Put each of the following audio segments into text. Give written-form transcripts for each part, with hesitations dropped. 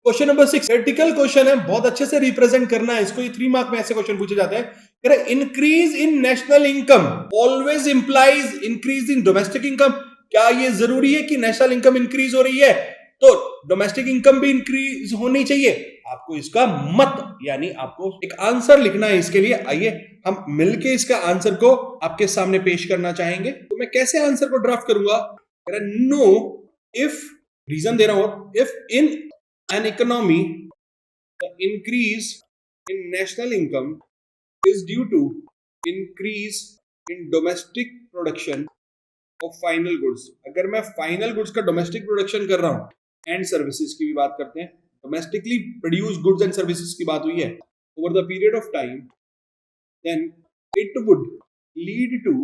Question number 6 critical question है, बहुत अच्छे से रिप्रेजेंट करना है इसको। ये 3 मार्क में ऐसे क्वेश्चन पूछे जाते हैं। Increase in national income always implies increase in domestic income. क्या ये जरूरी है कि नेशनल इनकम इंक्रीज हो रही है तो डोमेस्टिक इनकम भी इंक्रीज होनी चाहिए? आपको इसका मत यानी आपको एक आंसर लिखना है इसके लिए। आइए हम मिलके इसका आंसर को आपके सामने पेश करना चाहेंगे। तो मैं कैसे आंसर को ड्राफ्ट करूंगा? नो इफ, रीजन दे रहा हूं, if in an economy, the increase in national income is due to increase in domestic production of final goods। अगर मैं फाइनल गुड्स का डोमेस्टिक प्रोडक्शन कर रहा हूं एंड सर्विसेज की भी बात करते हैं, domestically produce goods and services की बात हुई है over the period of time, then it would lead to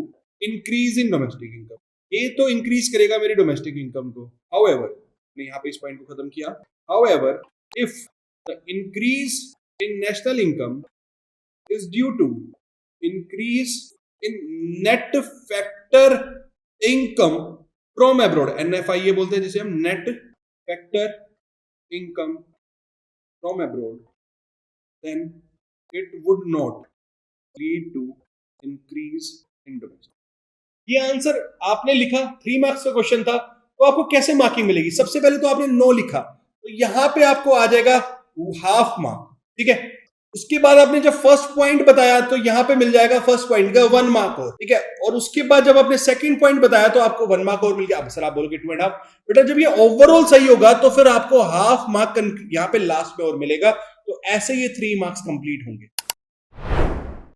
increase in domestic income. ये तो इंक्रीज करेगा मेरी डोमेस्टिक इनकम को। हाउएवर, मैंने यहाँ पे इस पॉइंट को खत्म किया। However, if the increase in national income is due to increase in net factor income from abroad, NFI बोलते हैं जिसे हम net factor income from abroad, then it would not lead to increase in domestic। ये answer आपने लिखा, 3 marks का question था, तो आपको कैसे मार्किंग मिलेगी? सबसे पहले तो आपने नो लिखा, तो यहां पे आपको आ जाएगा हाफ मार्क, ठीक है। उसके बाद आपने जब फर्स्ट पॉइंट बताया तो यहां पे मिल जाएगा फर्स्ट पॉइंट का 1 मार्क और, ठीक है। और उसके बाद जब आपने सेकंड पॉइंट बताया तो आपको 1 मार्क और मिल गया। अब सर आप बोलोगे 2.5, बेटा जब ये ओवरऑल सही होगा तो फिर आपको हाफ मार्क यहां पे लास्ट में और मिलेगा। तो ऐसे ये 3 मार्क्स कंप्लीट होंगे।